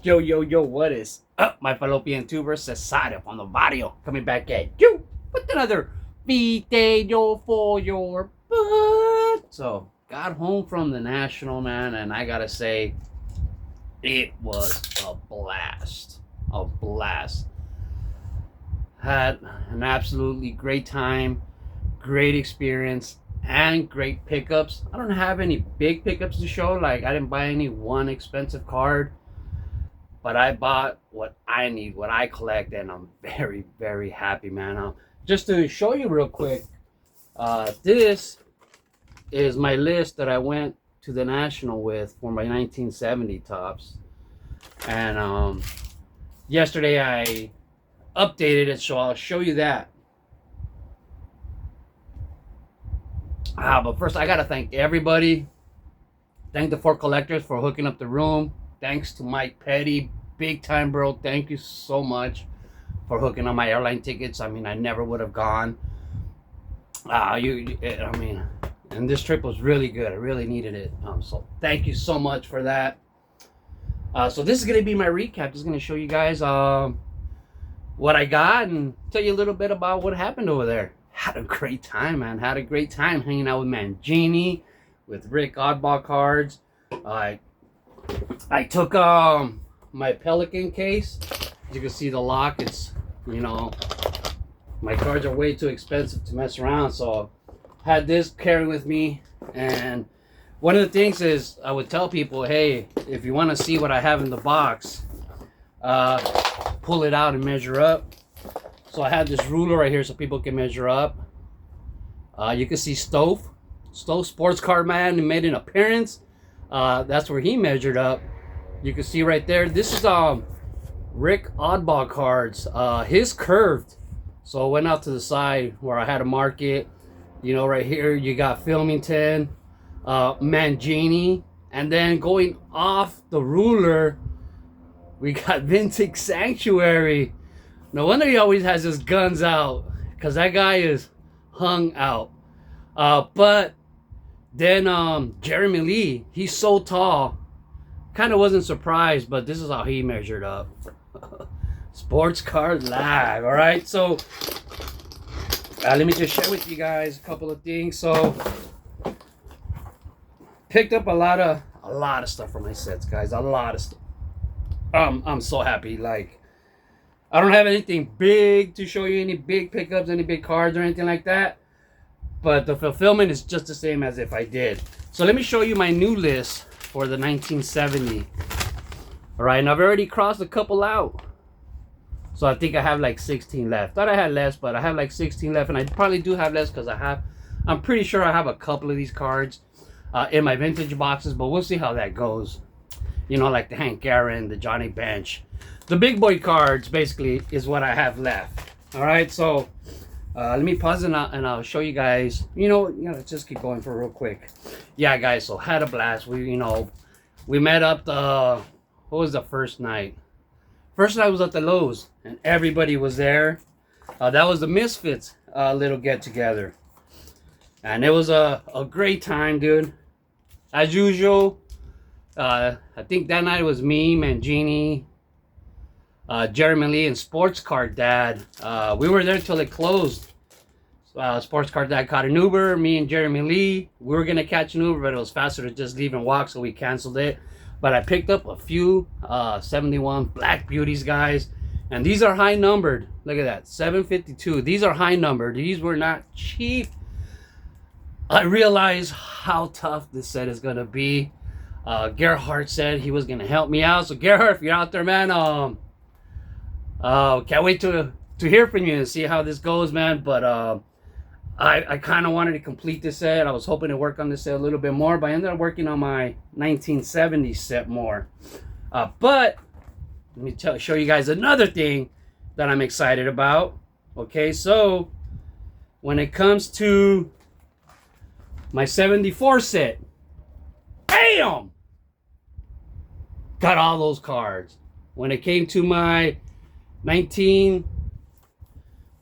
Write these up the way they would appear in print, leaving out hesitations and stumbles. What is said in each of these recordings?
Yo, what is up, my fallopian tubers? Society on the barrio coming back at you with another video for your butt. So, got home from the National, man, and I gotta say, it was a blast. A blast. Had an absolutely great time, great experience, and great pickups. I don't have any big pickups to show, like, I didn't buy any one expensive card. But I bought what I need, what I collect, and I'm very, very happy, man. Just to show you real quick, this is my list that I went to the National with for my 1970 tops. And yesterday I updated it, so I'll show you that. But first, I gotta thank everybody. Thank the 4 collectors for hooking up the room. Thanks to Mike Petty, big time, bro. Thank you so much for hooking on my airline tickets. I mean, I never would have gone. And this trip was really good. I really needed it. So thank you so much for that. So this is gonna be my recap. Just gonna show you guys what I got and tell you a little bit about what happened over there. Had a great time, man. Had a great time hanging out with Mangini, with Rick Oddball cards. I took my Pelican case. As you can see, the lock, it's, my cards are way too expensive to mess around, so had this carry with me. And one of the things is, I would tell people, hey, if you want to see what I have in the box, pull it out and measure up. So I had this ruler right here so people can measure up. You can see Stove Sports Card Man made an appearance. That's where he measured up. You can see right there, this is Rick Oddball cards. His curved, so I went out to the side where I had to mark it. Right here you got Filmington, Mangini, and then going off the ruler we got Vintage Sanctuary. No wonder he always has his guns out, because that guy is hung out. But then Jeremy Lee, he's so tall, kind of wasn't surprised, but this is how he measured up. Sports Card Live. All right, so let me just share with you guys a couple of things. So picked up a lot of stuff from my sets, guys. A lot of stuff. I'm so happy. Like, I don't have anything big to show you, any big pickups, any big cards or anything like that. But the fulfillment is just the same as if I did. So let me show you my new list for the 1970. All right, and I've already crossed a couple out. So I think I have like 16 left. Thought I had less, but I have like 16 left. And I probably do have less because I'm pretty sure I have a couple of these cards in my vintage boxes. But we'll see how that goes. Like the Hank Aaron, the Johnny Bench. The big boy cards basically is what I have left. All right, so let me pause and I'll show you guys. Let's just keep going for real quick. Yeah, guys, so had a blast. We met up what was the first night? First night was at the Lowe's and everybody was there. That was the Misfits little get together. And it was a great time, dude. As usual, I think that night it was me, Mangini, Jeremy Lee, and Sports Card Dad. We were there till it closed. Sports Card Dad caught an Uber. Me and Jeremy Lee, we were gonna catch an Uber, but it was faster to just leave and walk, so we canceled it. But I picked up a few 71 Black Beauties, guys, and these are high numbered. Look at that, 752. These are high numbered. These were not cheap. I realized how tough this set is gonna be. Gerhard said he was gonna help me out. So Gerhard, if you're out there, man, can't wait to hear from you and see how this goes, man. But I kind of wanted to complete this set. I was hoping to work on this set a little bit more, but I ended up working on my 1970 set more. But let me show you guys another thing that I'm excited about. Okay, so when it comes to my 74 set, bam! Got all those cards. When it came to my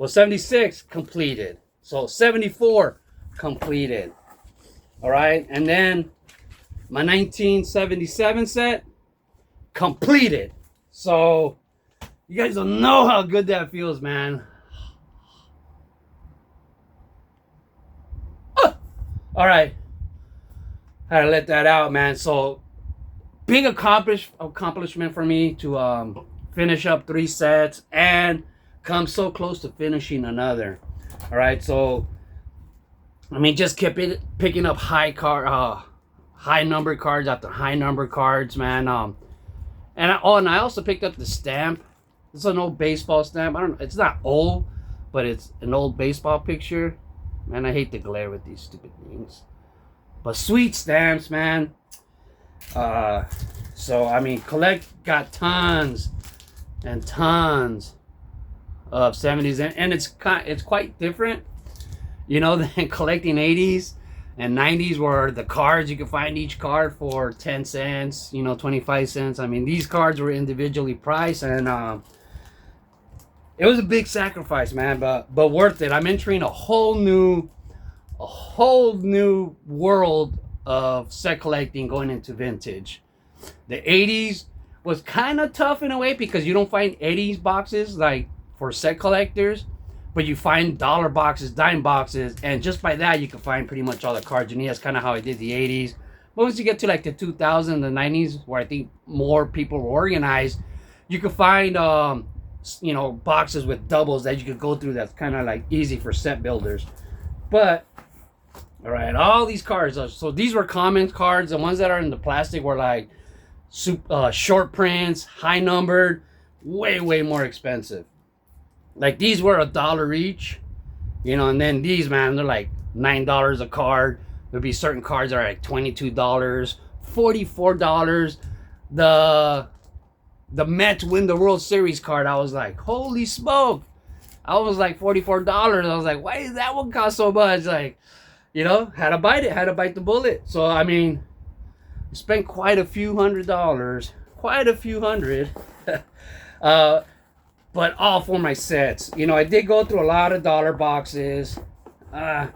76 completed. So 74 completed. All right, and then my 1977 set completed. So you guys don't know how good that feels, man. All right, had to let that out, man. So big accomplishment for me to finish up 3 sets and come so close to finishing another. All right, so I mean, just kept picking up high number cards after high number cards, man. And I also picked up the stamp. It's an old baseball stamp. I don't know. It's not old, but it's an old baseball picture. Man, I hate the glare with these stupid things. But sweet stamps, man. So I mean, got tons and tons of 70s, and it's quite different, you know, than collecting 80s and 90s, where the cards, you can find each card for 10 cents, you know, 25 cents. I mean, these cards were individually priced, and it was a big sacrifice, man, but worth it. I'm entering a whole new world of set collecting, going into vintage. The 80s was kind of tough in a way because you don't find 80s boxes like for set collectors, but you find dollar boxes, dime boxes, and just by that you can find pretty much all the cards you need. That's kind of how I did the 80s. But once you get to like the 2000s, the 90s, where I think more people were organized, you could find you know, boxes with doubles that you could go through. That's kind of like easy for set builders. But all right, all these cards, so these were common cards. The ones that are in the plastic were like short prints, high numbered, way more expensive. Like these were $1 each, you know, and then these, man, they're like $9 a card. There'd be certain cards that are like $22, $44. The Mets win the World Series card, I was like, holy smoke. I was like $44. I was like, why does that one cost so much? Like, you know, had to bite the bullet. So I mean, spent quite a few $100s, quite a few hundred. But all for my sets. You know, I did go through a lot of dollar boxes. Let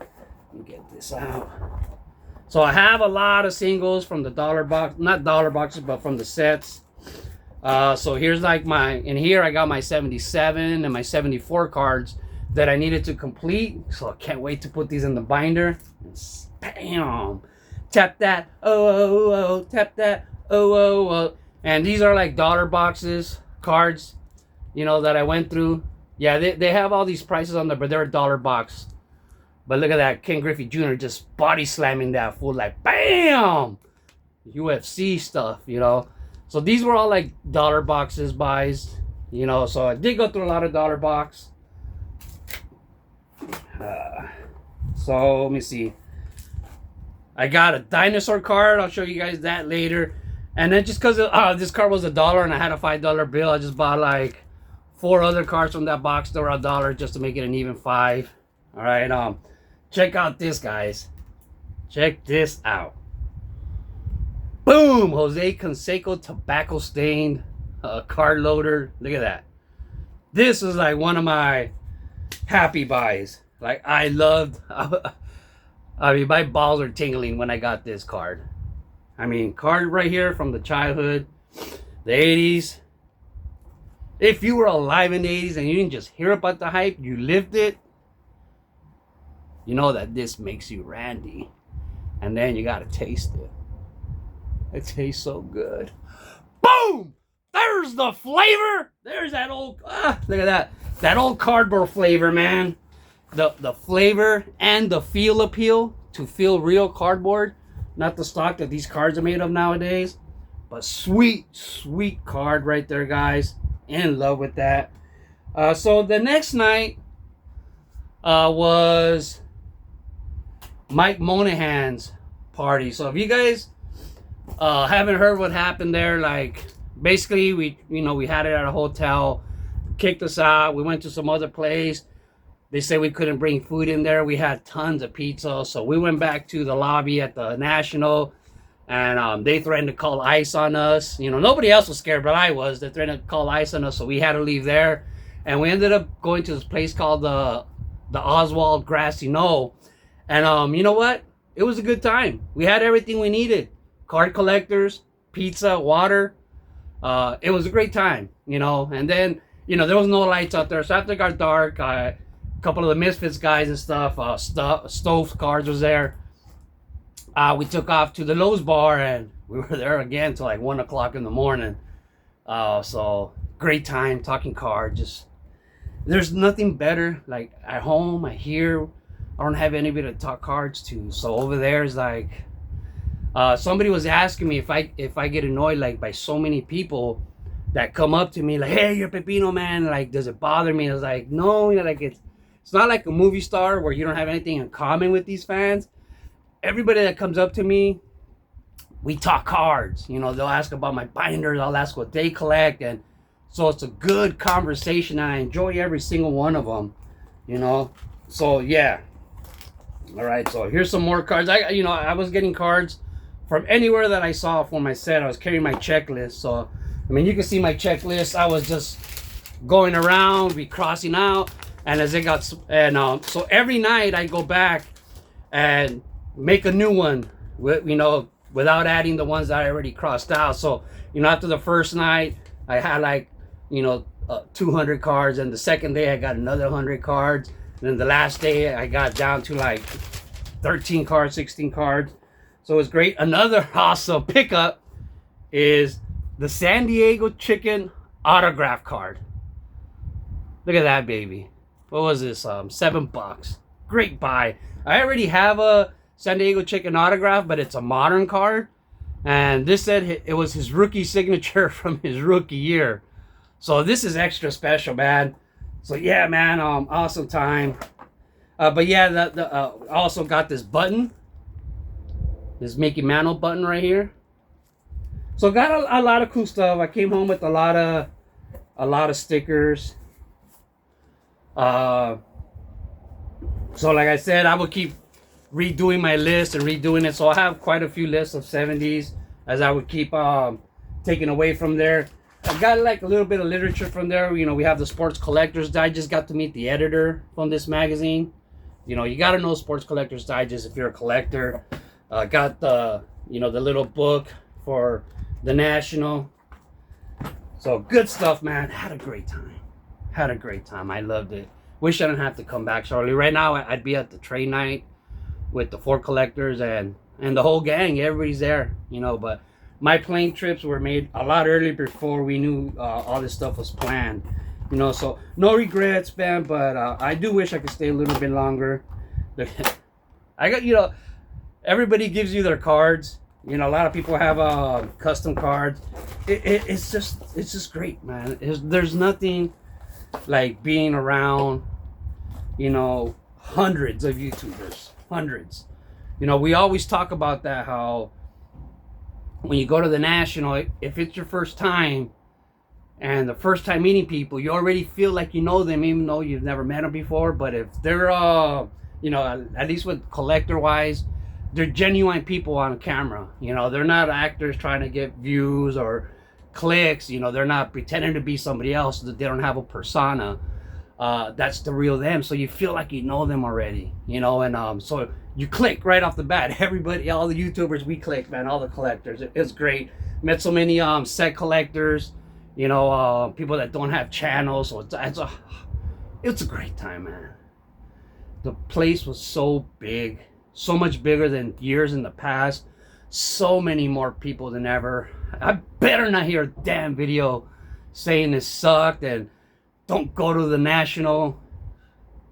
me get this out. So I have a lot of singles from the dollar box, not dollar boxes, but from the sets. So here's like in here I got my 77 and my 74 cards that I needed to complete. So I can't wait to put these in the binder. Bam! Tap that, oh, tap that, oh. And these are like dollar boxes, cards, you know, that I went through. Yeah, they have all these prices on there, but they're a dollar box. But look at that, Ken Griffey Jr. just body slamming that fool like bam! UFC stuff, you know. So these were all like dollar boxes buys, you know. So I did go through a lot of dollar box. So let me see. I got a dinosaur card. I'll show you guys that later. And then just because this card was $1 and I had a $5 bill, I just bought like 4 other cards from that box that were $1 just to make it an even 5. All right. Check out this, guys. Check this out. Boom! Jose Canseco tobacco stained card loader. Look at that. This was like one of my happy buys. Like I loved. I mean, my balls are tingling when I got this card. I mean, card right here from the childhood, the 80s. If you were alive in the 80s and you didn't just hear about the hype, you lived it, you know that this makes you randy. And then you gotta taste it. It tastes so good. Boom! There's the flavor! There's that old, look at that. That old cardboard flavor, man. The flavor and the feel appeal to feel real cardboard. Not the stock that these cards are made of nowadays. But sweet card right there, guys. In love with that. So the next night was Mike Monahan's party. So if you guys haven't heard what happened there, like basically we had it at a hotel, kicked us out. We went to some other place. They said we couldn't bring food in there. We had tons of pizza. So we went back to the lobby at the National, and they threatened to call ICE on us. You know, nobody else was scared, but I was. They threatened to call ICE on us, so we had to leave there. And we ended up going to this place called the Oswald Grassy Knoll. And you know what? It was a good time. We had everything we needed. Card collectors, pizza, water. It was a great time, you know. And then, you know, there was no lights out there, so after it got dark, a couple of the Misfits guys and stuff, Stove Cards was there. We took off to the Lowe's bar, and we were there again till like 1 o'clock in the morning. So great time talking cards. Just there's nothing better. Like at home, I don't have anybody to talk cards to. So over there is like, somebody was asking me if I get annoyed like by so many people that come up to me like, hey, you're Pepino, man. Like, does it bother me? I was like, no, you know, like it's not like a movie star where you don't have anything in common with these fans. Everybody that comes up to me, we talk cards. You know, they'll ask about my binders. I'll ask what they collect. And so it's a good conversation. And I enjoy every single one of them, you know. So, yeah. All right. So here's some more cards. I was getting cards from anywhere that I saw for my set. I was carrying my checklist. So, I mean, you can see my checklist. I was just going around, be crossing out. And as it got, so every night I go back and make a new one, you know, without adding the ones that I already crossed out. So, you know, after the first night, I had like, you know, 200 cards. And the second day, I got another 100 cards. And then the last day, I got down to like 13 cards, 16 cards. So it was great. Another awesome pickup is the San Diego Chicken autograph card. Look at that, baby. What was this? $7. Great buy. I already have a San Diego Chicken autograph, but it's a modern card. And this said it was his rookie signature from his rookie year. So this is extra special, man. So yeah, man, awesome time. But yeah, I also got this button. This Mickey Mantle button right here. So got a lot of cool stuff. I came home with a lot of stickers. So like I said, I will keep redoing my list and redoing it. So I have quite a few lists of 70s as I would keep taking away from there. I got like a little bit of literature from there. You know, we have the Sports Collectors Digest. Got to meet the editor from this magazine. You know, you got to know Sports Collectors Digest if you're a collector. Got the, you know, the little book for the National. So good stuff, man. Had a great time. I loved it. Wish I didn't have to come back shortly. Right now, I'd be at the trade night with the 4 collectors and the whole gang. Everybody's there, you know. But my plane trips were made a lot earlier before we knew all this stuff was planned, you know. So no regrets, man. But I do wish I could stay a little bit longer. I got, you know, everybody gives you their cards. You know, a lot of people have custom cards. It's just great, man. There's nothing like being around, you know, hundreds of YouTubers, hundreds. You know, we always talk about that, how when you go to the National, if it's your first time and the first time meeting people, you already feel like you know them even though you've never met them before. But if they're, you know, at least with collector wise, they're genuine people on camera. You know, they're not actors trying to get views or clicks. You know, they're not pretending to be somebody else, that they don't have a persona. That's the real them. So you feel like you know them already, you know. And so you click right off the bat. Everybody, all the YouTubers, we click, man. All the collectors, it's great. Met so many set collectors, you know, people that don't have channels. So it's a great time, man. The place was so big, so much bigger than years in the past. So many more people than ever. I better not hear a damn video saying this sucked and don't go to the National.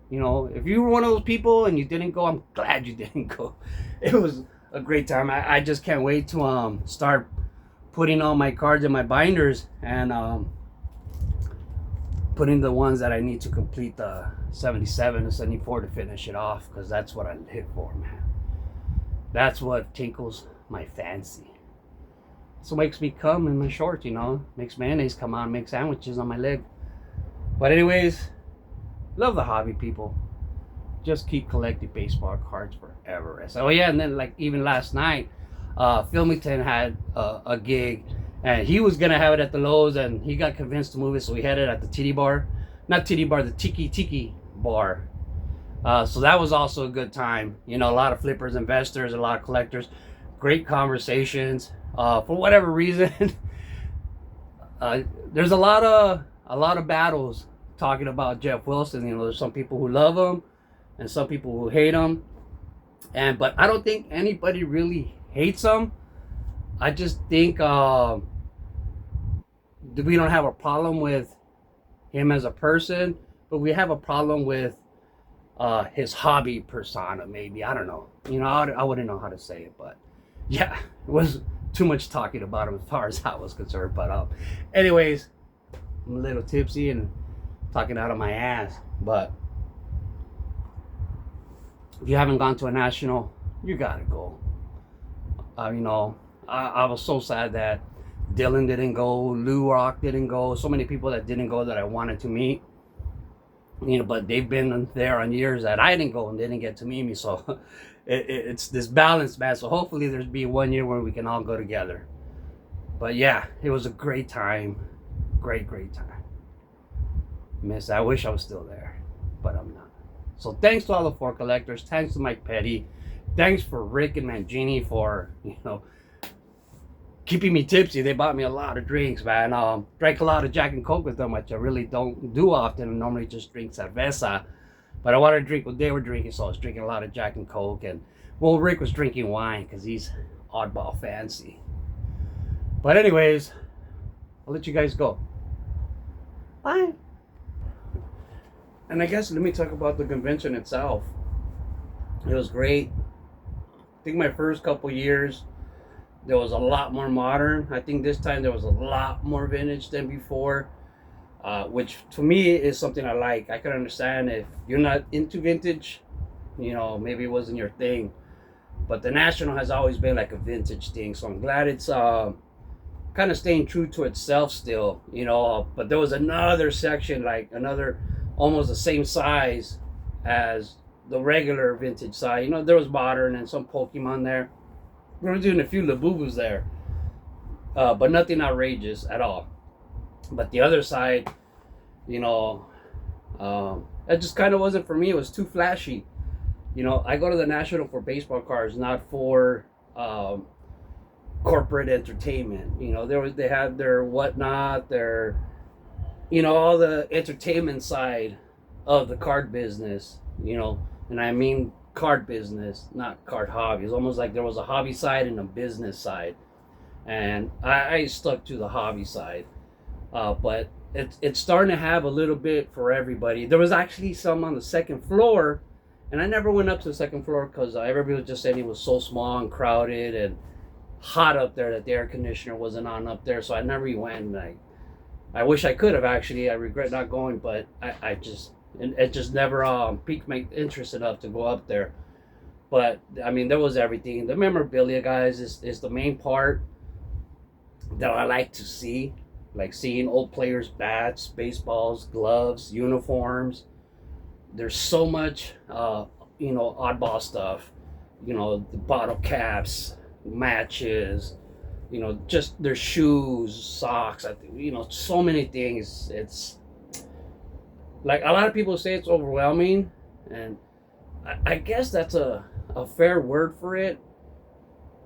You know, if you were one of those people and you didn't go, I'm glad you didn't go. It was a great time. I just can't wait to start putting all my cards in my binders and putting the ones that I need to complete the 77 and 74 to finish it off, because that's what I live for, man. That's what tinkles my fancy. So makes me come in my shorts, you know. Makes mayonnaise come out and make sandwiches on my leg. But anyways, love the hobby, people. Just keep collecting baseball cards forever. So, oh yeah, and then like even last night, Filmington had a gig, and he was gonna have it at the Lowe's, and he got convinced to move it, so we had it at the Titty Bar. Not Titty Bar, the Tiki Bar. So that was also a good time. You know, a lot of flippers, investors, a lot of collectors. Great conversations. For whatever reason, uh, there's a lot of battles talking about Jeff Wilson. You know, there's some people who love him and some people who hate him, and but I don't think anybody really hates him. I just think we don't have a problem with him as a person, but we have a problem with his hobby persona. Maybe, I don't know. You know, I wouldn't know how to say it, but yeah, it was too much talking about him as far as I was concerned. But anyways, I'm a little tipsy and talking out of my ass. But if you haven't gone to a national, you gotta go. You know, I was so sad that Dylan didn't go, Lou Rock didn't go, so many people that didn't go that I wanted to meet. You know, but they've been there on years that I didn't go and they didn't get to meet me. So it's this balance, man. So hopefully there's be 1 year where we can all go together. But yeah, it was a great time. Great time. I wish I was still there, but I'm not. So thanks to all the Ford collectors. Thanks to Mike Petty. Thanks for Rick and Mangini for, you know, keeping me tipsy. They bought me a lot of drinks, man. Drank a lot of Jack and Coke with them, which I really don't do often. I normally just drink cerveza. But I wanted to drink what they were drinking, so I was drinking a lot of Jack and Coke. And, well, Rick was drinking wine because he's oddball fancy. But anyways, I'll let you guys go. Bye. And I guess let me talk about the convention itself. It was great. I think my first couple years, there was a lot more modern. I think this time there was a lot more vintage than before, which to me is something I like. I can understand if you're not into vintage, you know, maybe it wasn't your thing. But the National has always been like a vintage thing, so I'm glad it's kind of staying true to itself still, you know. But there was another section, like another almost the same size as the regular vintage side. You know, there was modern and some Pokemon there. We were doing a few Labubus there, but nothing outrageous at all. But the other side, you know, it just kind of wasn't for me. It was too flashy. You know, I go to the National for baseball cards, not for corporate entertainment. You know, they had their whatnot, their, you know, all the entertainment side of the card business. You know, and I mean card business, not card hobby. It's almost like there was a hobby side and a business side, and I stuck to the hobby side. But it's starting to have a little bit for everybody. There was actually some on the second floor, and I never went up to the second floor because everybody was just saying it was so small and crowded and hot up there that the air conditioner wasn't on up there. So I never went. And I wish I could have actually. I regret not going, but I just. And it just never piqued my interest enough to go up there. But I mean, there was everything. The memorabilia, guys, is the main part that I like to see. Like seeing old players' bats, baseballs, gloves, uniforms. There's so much, you know, oddball stuff. You know, the bottle caps, matches. You know, just their shoes, socks. You know, so many things. It's like a lot of people say it's overwhelming, and I guess that's a fair word for it.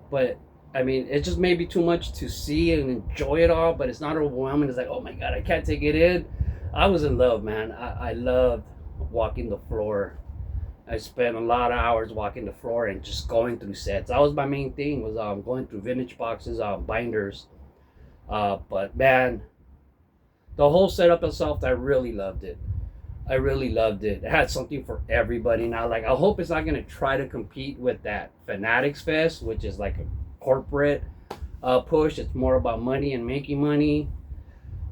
But I mean, it just may be too much to see and enjoy it all, but it's not overwhelming. It's like, oh my God, I can't take it in. I was in love, man. I loved walking the floor. I spent a lot of hours walking the floor and just going through sets. That was my main thing, was going through vintage boxes, binders. But man, the whole setup itself, I really loved it. I really loved it. It had something for everybody. Now, like, I hope it's not going to try to compete with that Fanatics Fest, which is like a corporate push. It's more about money and making money.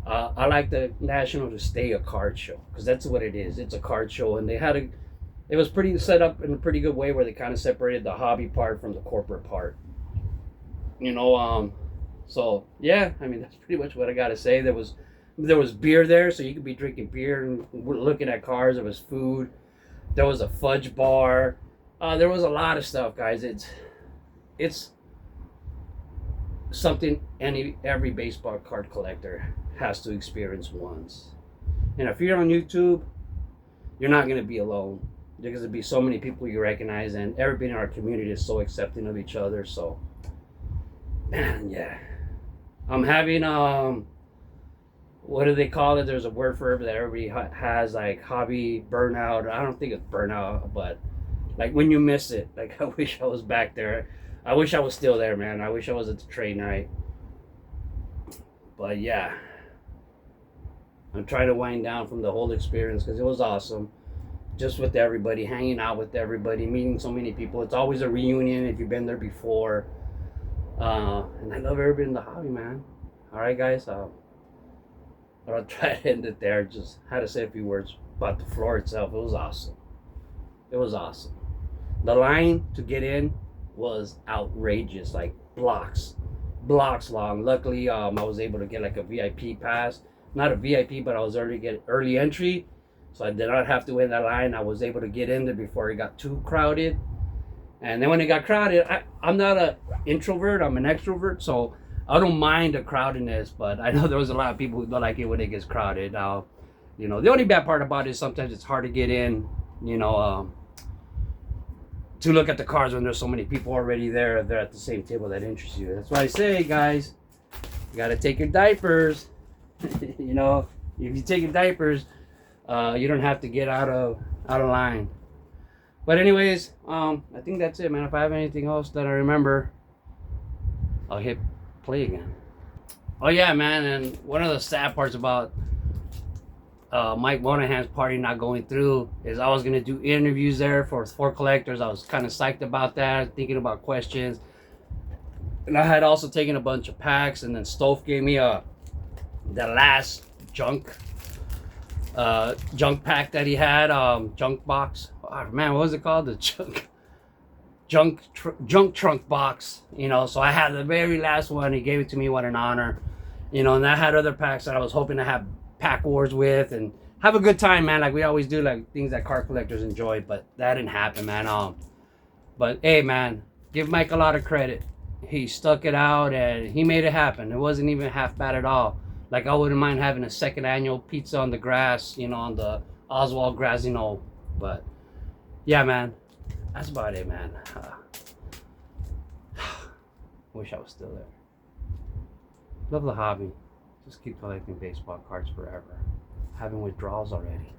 I like the National to stay a card show, because that's what it is. It's a card show, and it was pretty set up in a pretty good way where they kind of separated the hobby part from the corporate part. You know, so yeah, I mean, that's pretty much what I got to say. There was beer there, so you could be drinking beer and looking at cars. There was food. There was a fudge bar. There was a lot of stuff, guys. It's something every baseball card collector has to experience once. And if you're on YouTube, you're not going to be alone. There's going to be so many people you recognize, and everybody in our community is so accepting of each other. So, man, yeah. I'm having what do they call it? There's a word for it that everybody has, like hobby burnout. I don't think it's burnout, but like when you miss it. Like I wish I was back there. I wish I was still there, man. I wish I was at the trade night. But yeah, I'm trying to wind down from the whole experience because it was awesome. Just with everybody, hanging out with everybody, meeting so many people. It's always a reunion if you've been there before. And I love everybody in the hobby, man. All right, guys. I'll try to end it there. Just had to say a few words about the floor itself. It was awesome. It was awesome. The line to get in was outrageous, like blocks long. Luckily, I was able to get like a VIP pass. Not a VIP, but I was already get early entry, so I did not have to wait in that line. I was able to get in there before it got too crowded. And then when it got crowded, I'm not an introvert. I'm an extrovert, so I don't mind the crowdedness. But I know there was a lot of people who don't like it when it gets crowded. You know, the only bad part about it is sometimes it's hard to get in. You know, to look at the cars when there's so many people already there. They're at the same table that interests you. That's why I say, guys, you gotta take your diapers. You know, if you take your diapers, you don't have to get out of line. But anyways, I think that's it, man. If I have anything else that I remember, I'll hit play again. Oh yeah, man. And one of the sad parts about Mike Monahan's party not going through is I was gonna do interviews there for collectors. I was kind of psyched about that, thinking about questions, and I had also taken a bunch of packs. And then Stove gave me the last junk pack that he had, junk box. Oh, man, what was it called? The junk trunk box. You know, so I had the very last one. He gave it to me. What an honor. You know, and I had other packs that I was hoping to have pack wars with and have a good time, man, like we always do, like things that car collectors enjoy. But that didn't happen, man. But hey, man, give Mike a lot of credit. He stuck it out and he made it happen. It wasn't even half bad at all. Like I wouldn't mind having a second annual pizza on the grass, you know, on the Oswald grass, you know. But yeah, man, that's about it, man. Wish I was still there. Love the hobby. Just keep collecting baseball cards forever. Having withdrawals already.